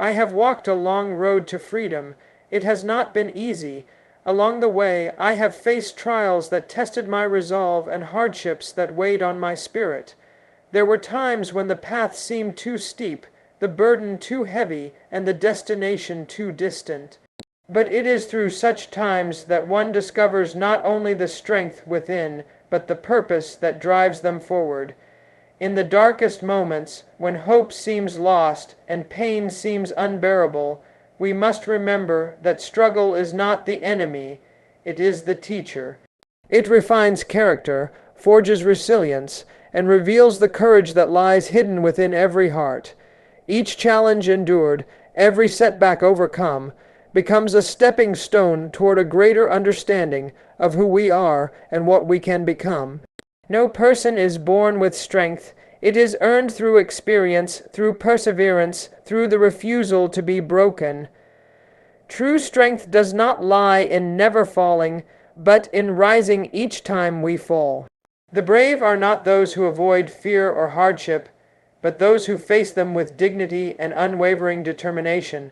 I have walked a long road to freedom. It has not been easy. Along the way, I have faced trials that tested my resolve and hardships that weighed on my spirit. There were times when the path seemed too steep, the burden too heavy, and the destination too distant. But it is through such times that one discovers not only the strength within, but the purpose that drives them forward. In the darkest moments, when hope seems lost and pain seems unbearable, we must remember that struggle is not the enemy, it is the teacher. It refines character, forges resilience, and reveals the courage that lies hidden within every heart. Each challenge endured, every setback overcome, becomes a stepping stone toward a greater understanding of who we are and what we can become. No person is born with strength. It is earned through experience, through perseverance, through the refusal to be broken. True strength does not lie in never falling, but in rising each time we fall. The brave are not those who avoid fear or hardship, but those who face them with dignity and unwavering determination.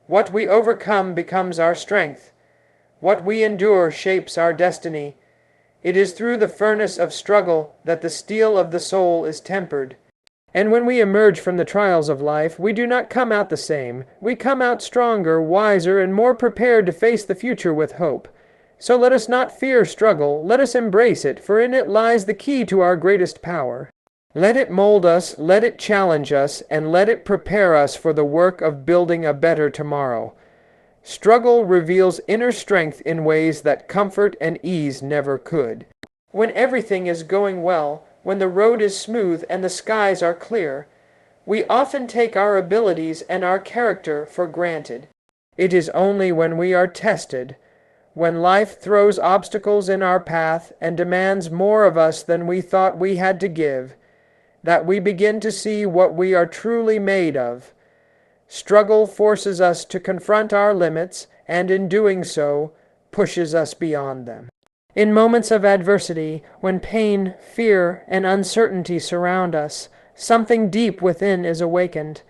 What we overcome becomes our strength. What we endure shapes our destiny. It is through the furnace of struggle that the steel of the soul is tempered. And when we emerge from the trials of life, we do not come out the same. We come out stronger, wiser, and more prepared to face the future with hope. So let us not fear struggle. Let us embrace it, for in it lies the key to our greatest power. Let it mold us, let it challenge us, and let it prepare us for the work of building a better tomorrow. Struggle reveals inner strength in ways that comfort and ease never could. When everything is going well, when the road is smooth and the skies are clear, we often take our abilities and our character for granted. It is only when we are tested, when life throws obstacles in our path and demands more of us than we thought we had to give, that we begin to see what we are truly made of. Struggle forces us to confront our limits, and in doing so, pushes us beyond them. In moments of adversity, when pain, fear, and uncertainty surround us, something deep within is awakened.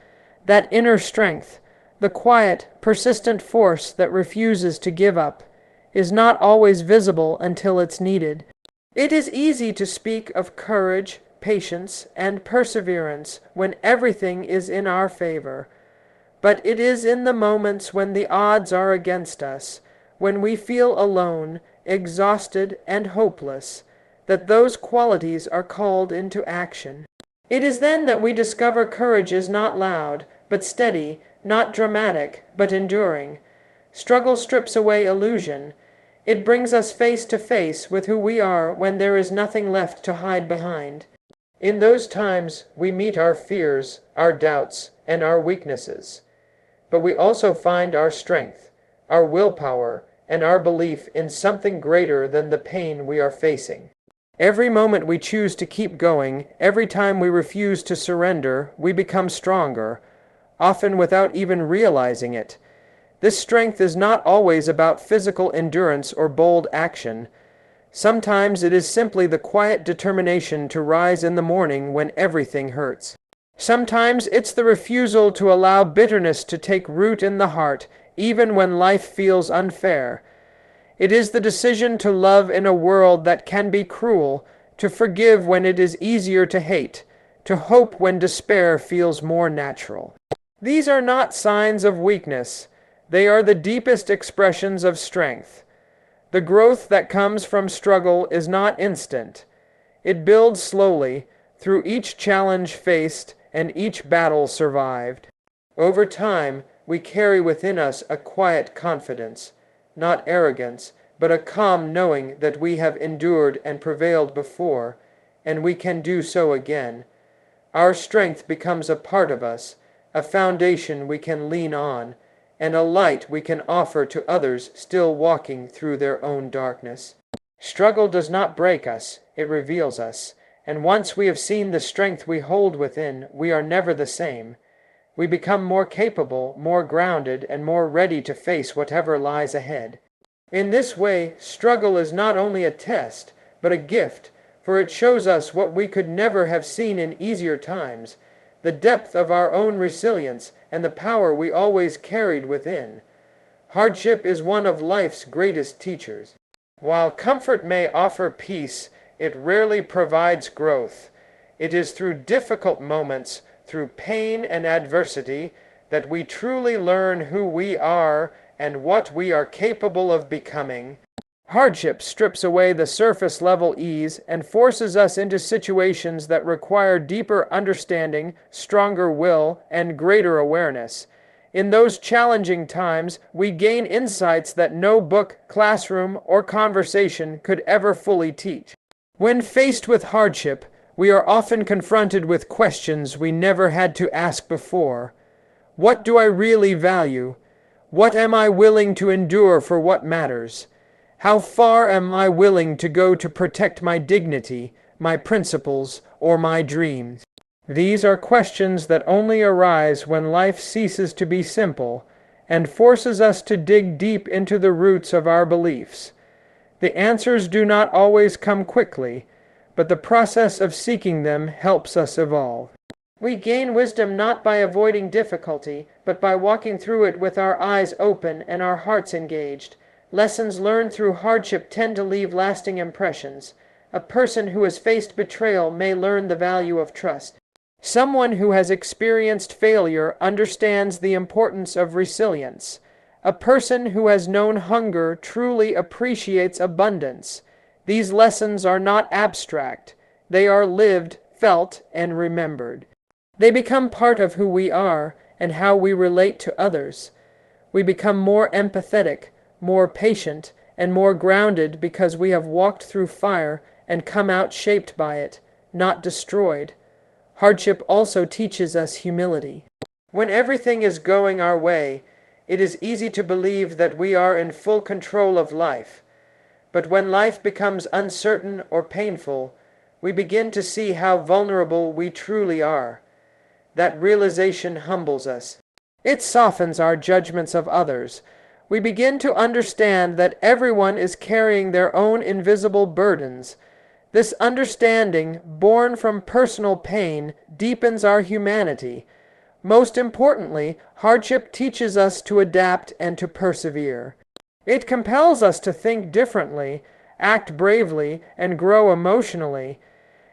That inner strength, the quiet, persistent force that refuses to give up, is not always visible until it's needed. It is easy to speak of courage, patience, and perseverance when everything is in our favor. But it is in the moments when the odds are against us, when we feel alone, exhausted, and hopeless, that those qualities are called into action. It is then that we discover courage is not loud, but steady, not dramatic, but enduring. Struggle strips away illusion. It brings us face to face with who we are when there is nothing left to hide behind. In those times, we meet our fears, our doubts, and our weaknesses. But we also find our strength, our willpower, and our belief in something greater than the pain we are facing. Every moment we choose to keep going, every time we refuse to surrender, we become stronger, often without even realizing it. This strength is not always about physical endurance or bold action. Sometimes it is simply the quiet determination to rise in the morning when everything hurts. Sometimes it's the refusal to allow bitterness to take root in the heart, even when life feels unfair. It is the decision to love in a world that can be cruel, to forgive when it is easier to hate, to hope when despair feels more natural. These are not signs of weakness. They are the deepest expressions of strength. The growth that comes from struggle is not instant. It builds slowly, through each challenge faced and each battle survived. Over time, we carry within us a quiet confidence, not arrogance, but a calm knowing that we have endured and prevailed before, and we can do so again. Our strength becomes a part of us, a foundation we can lean on, and a light we can offer to others still walking through their own darkness. Struggle does not break us, it reveals us, and once we have seen the strength we hold within, we are never the same. We become more capable, more grounded, and more ready to face whatever lies ahead. In this way, struggle is not only a test, but a gift, for it shows us what we could never have seen in easier times, the depth of our own resilience, and the power we always carried within. Hardship is one of life's greatest teachers. While comfort may offer peace, it rarely provides growth. It is through difficult moments, through pain and adversity, that we truly learn who we are and what we are capable of becoming. Hardship strips away the surface-level ease and forces us into situations that require deeper understanding, stronger will, and greater awareness. In those challenging times, we gain insights that no book, classroom, or conversation could ever fully teach. When faced with hardship, we are often confronted with questions we never had to ask before. What do I really value? What am I willing to endure for what matters? How far am I willing to go to protect my dignity, my principles, or my dreams? These are questions that only arise when life ceases to be simple and forces us to dig deep into the roots of our beliefs. The answers do not always come quickly, but the process of seeking them helps us evolve. We gain wisdom not by avoiding difficulty, but by walking through it with our eyes open and our hearts engaged. Lessons learned through hardship tend to leave lasting impressions. A person who has faced betrayal may learn the value of trust. Someone who has experienced failure understands the importance of resilience. A person who has known hunger truly appreciates abundance. These lessons are not abstract. They are lived, felt, and remembered. They become part of who we are and how we relate to others. We become more empathetic, more patient, and more grounded because we have walked through fire and come out shaped by it, not destroyed. Hardship also teaches us humility. When everything is going our way, it is easy to believe that we are in full control of life. But when life becomes uncertain or painful, we begin to see how vulnerable we truly are. That realization humbles us. It softens our judgments of others. We begin to understand that everyone is carrying their own invisible burdens. This understanding, born from personal pain, deepens our humanity. Most importantly, hardship teaches us to adapt and to persevere. It compels us to think differently, act bravely, and grow emotionally.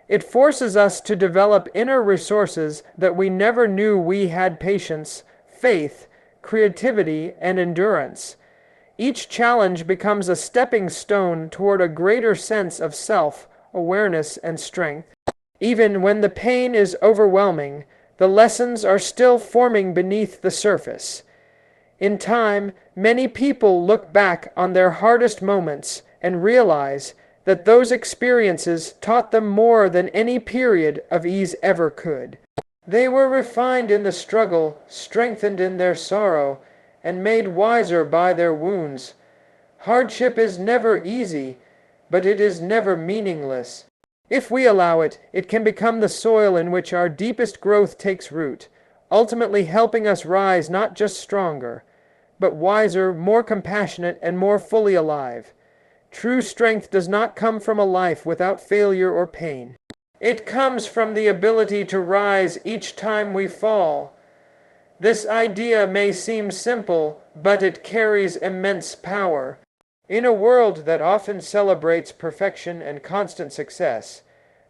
It forces us to develop inner resources that we never knew we had: patience, faith, creativity, and endurance. Each challenge becomes a stepping stone toward a greater sense of self, awareness, and strength. Even when the pain is overwhelming, the lessons are still forming beneath the surface. In time, many people look back on their hardest moments and realize that those experiences taught them more than any period of ease ever could. They were refined in the struggle, strengthened in their sorrow, and made wiser by their wounds. Hardship is never easy, but it is never meaningless. If we allow it, it can become the soil in which our deepest growth takes root, ultimately helping us rise not just stronger, but wiser, more compassionate, and more fully alive. True strength does not come from a life without failure or pain. It comes from the ability to rise each time we fall. This idea may seem simple, but it carries immense power. In a world that often celebrates perfection and constant success,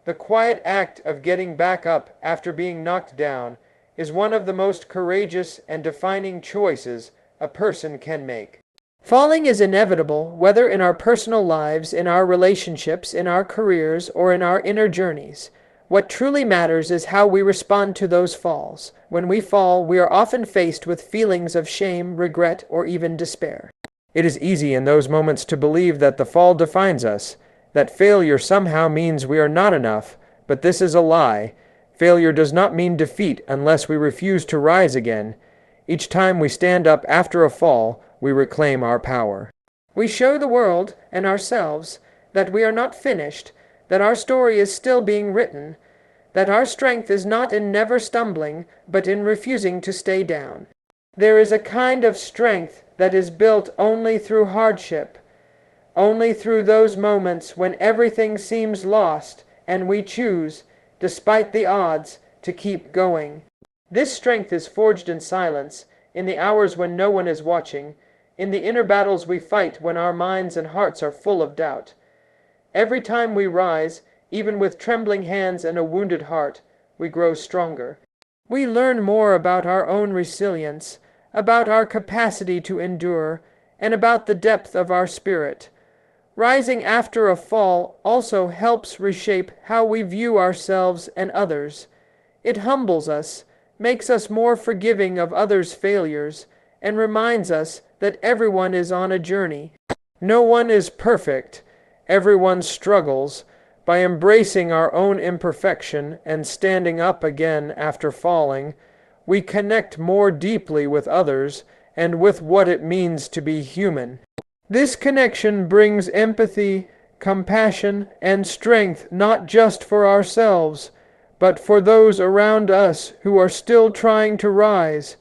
the quiet act of getting back up after being knocked down is one of the most courageous and defining choices a person can make. Falling is inevitable, whether in our personal lives, in our relationships, in our careers, or in our inner journeys. What truly matters is how we respond to those falls. When we fall, we are often faced with feelings of shame, regret, or even despair. It is easy in those moments to believe that the fall defines us, that failure somehow means we are not enough, but this is a lie. Failure does not mean defeat unless we refuse to rise again. Each time we stand up after a fall, we reclaim our power. We show the world and ourselves that we are not finished, that our story is still being written, that our strength is not in never stumbling, but in refusing to stay down. There is a kind of strength that is built only through hardship, only through those moments when everything seems lost and we choose, despite the odds, to keep going. This strength is forged in silence, in the hours when no one is watching, in the inner battles we fight when our minds and hearts are full of doubt. Every time we rise, even with trembling hands and a wounded heart, we grow stronger. We learn more about our own resilience, about our capacity to endure, and about the depth of our spirit. Rising after a fall also helps reshape how we view ourselves and others. It humbles us, makes us more forgiving of others' failures, and reminds us that everyone is on a journey. No one is perfect. Everyone struggles. By embracing our own imperfection and standing up again after falling, we connect more deeply with others and with what it means to be human. This connection brings empathy, compassion, and strength not just for ourselves, but for those around us who are still trying to rise.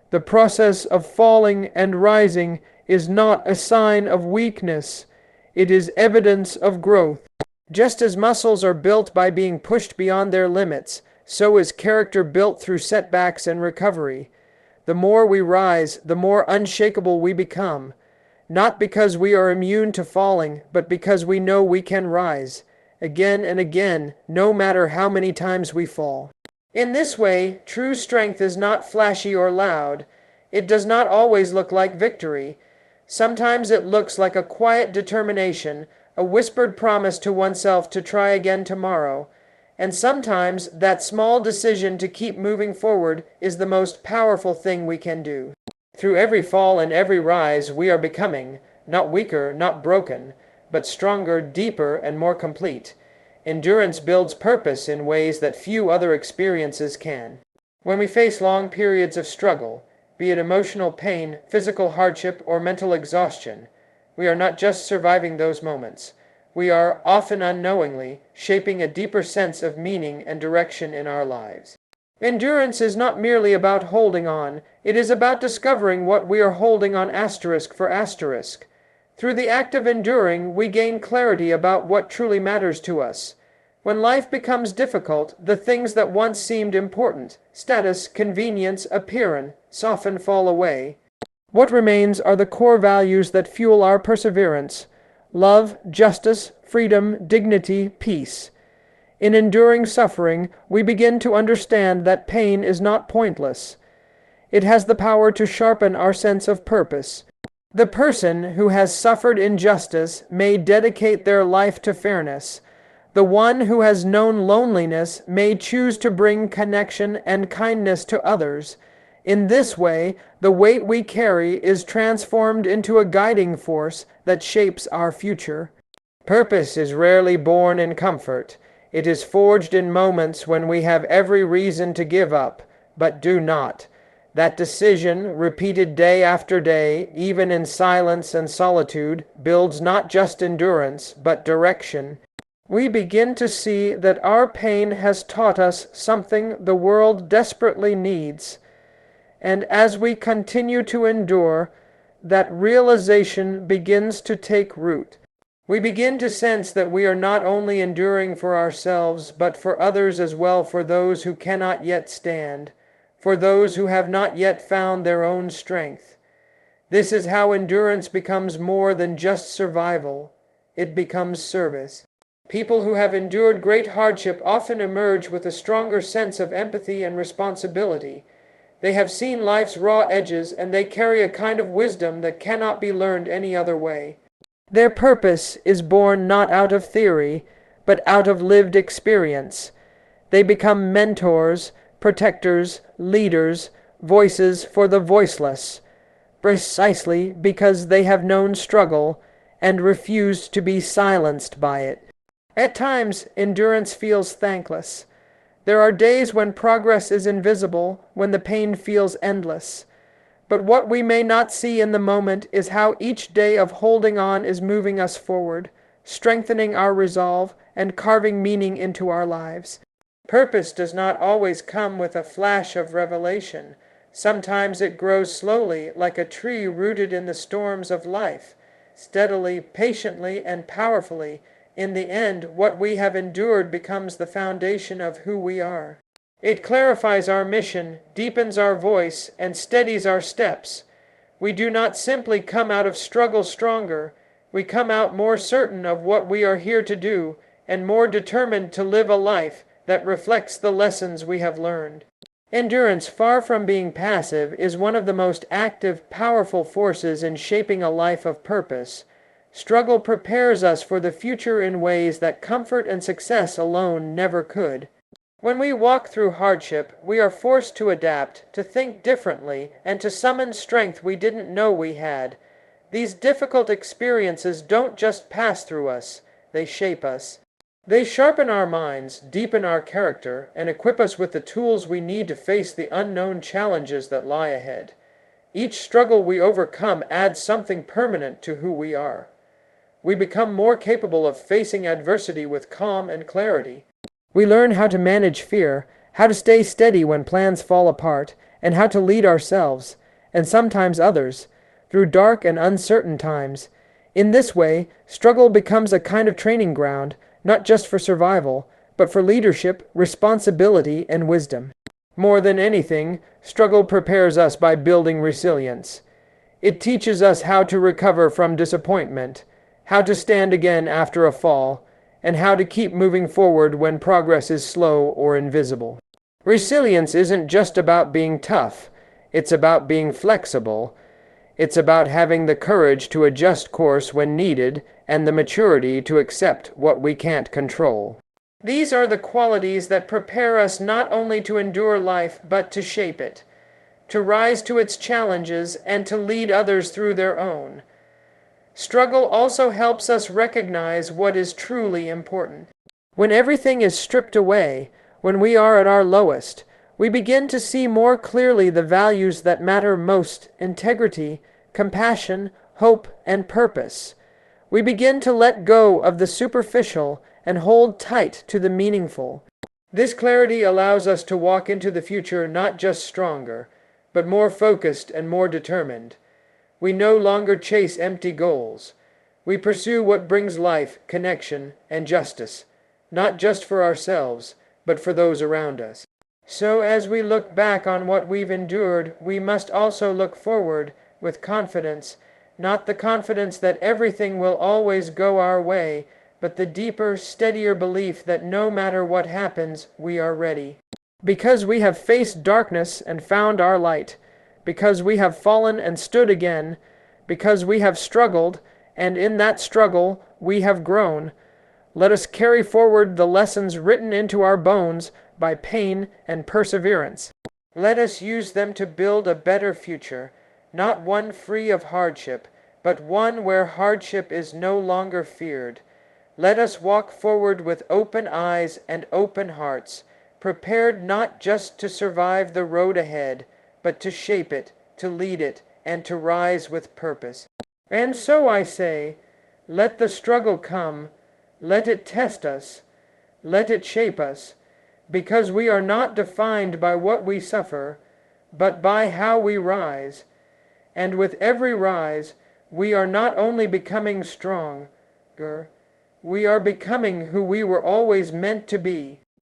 The process of falling and rising is not a sign of weakness. It is evidence of growth. Just as muscles are built by being pushed beyond their limits, so is character built through setbacks and recovery. The more we rise, the more unshakable we become, not because we are immune to falling, but because we know we can rise, again and again, no matter how many times we fall. In this way, true strength is not flashy or loud. It does not always look like victory. Sometimes it looks like a quiet determination, a whispered promise to oneself to try again tomorrow. And sometimes that small decision to keep moving forward is the most powerful thing we can do. Through every fall and every rise, we are becoming, not weaker, not broken, but stronger, deeper, and more complete. Endurance builds purpose in ways that few other experiences can. When we face long periods of struggle, be it emotional pain, physical hardship, or mental exhaustion, we are not just surviving those moments. We are, often unknowingly, shaping a deeper sense of meaning and direction in our lives. Endurance is not merely about holding on. It is about discovering what we are holding on asterisk for asterisk. Through the act of enduring, we gain clarity about what truly matters to us. When life becomes difficult, the things that once seemed important, status, convenience, appearance, often fall away. What remains are the core values that fuel our perseverance: love, justice, freedom, dignity, peace. In enduring suffering, we begin to understand that pain is not pointless. It has the power to sharpen our sense of purpose. The person who has suffered injustice may dedicate their life to fairness. The one who has known loneliness may choose to bring connection and kindness to others. In this way, the weight we carry is transformed into a guiding force that shapes our future. Purpose is rarely born in comfort. It is forged in moments when we have every reason to give up, but do not. That decision, repeated day after day, even in silence and solitude, builds not just endurance, but direction. We begin to see that our pain has taught us something the world desperately needs. And as we continue to endure, that realization begins to take root. We begin to sense that we are not only enduring for ourselves, but for others as well, for those who cannot yet stand, for those who have not yet found their own strength. This is how endurance becomes more than just survival. It becomes service. People who have endured great hardship often emerge with a stronger sense of empathy and responsibility. They have seen life's raw edges, and they carry a kind of wisdom that cannot be learned any other way. Their purpose is born not out of theory, but out of lived experience. They become mentors, protectors, leaders, voices for the voiceless, precisely because they have known struggle and refused to be silenced by it. At times, endurance feels thankless. There are days when progress is invisible, when the pain feels endless. But what we may not see in the moment is how each day of holding on is moving us forward, strengthening our resolve, and carving meaning into our lives. Purpose does not always come with a flash of revelation. Sometimes it grows slowly, like a tree rooted in the storms of life, steadily, patiently, and powerfully. In the end, what we have endured becomes the foundation of who we are. It clarifies our mission, deepens our voice, and steadies our steps. We do not simply come out of struggle stronger, we come out more certain of what we are here to do, and more determined to live a life that reflects the lessons we have learned. Endurance, far from being passive, is one of the most active, powerful forces in shaping a life of purpose. Struggle prepares us for the future in ways that comfort and success alone never could. When we walk through hardship, we are forced to adapt, to think differently, and to summon strength we didn't know we had. These difficult experiences don't just pass through us, they shape us. They sharpen our minds, deepen our character, and equip us with the tools we need to face the unknown challenges that lie ahead. Each struggle we overcome adds something permanent to who we are. We become more capable of facing adversity with calm and clarity. We learn how to manage fear, how to stay steady when plans fall apart, and how to lead ourselves, and sometimes others, through dark and uncertain times. In this way, struggle becomes a kind of training ground, not just for survival, but for leadership, responsibility, and wisdom. More than anything, struggle prepares us by building resilience. It teaches us how to recover from disappointment, how to stand again after a fall, and how to keep moving forward when progress is slow or invisible. Resilience isn't just about being tough, it's about being flexible. It's about having the courage to adjust course when needed and the maturity to accept what we can't control. These are the qualities that prepare us not only to endure life but to shape it, to rise to its challenges and to lead others through their own. Struggle also helps us recognize what is truly important. When everything is stripped away, when we are at our lowest, we begin to see more clearly the values that matter most: integrity, compassion, hope, and purpose. We begin to let go of the superficial and hold tight to the meaningful. This clarity allows us to walk into the future not just stronger, but more focused and more determined. We no longer chase empty goals. We pursue what brings life, connection, and justice, not just for ourselves, but for those around us. So as we look back on what we've endured, we must also look forward with confidence, not the confidence that everything will always go our way, but the deeper, steadier belief that no matter what happens, we are ready. Because we have faced darkness and found our light, because we have fallen and stood again, because we have struggled, and in that struggle we have grown, let us carry forward the lessons written into our bones by pain and perseverance. Let us use them to build a better future, not one free of hardship, but one where hardship is no longer feared. Let us walk forward with open eyes and open hearts, prepared not just to survive the road ahead, but to shape it, to lead it, and to rise with purpose. And so I say, let the struggle come, let it test us, let it shape us, because we are not defined by what we suffer, but by how we rise. And with every rise, we are not only becoming stronger, we are becoming who we were always meant to be.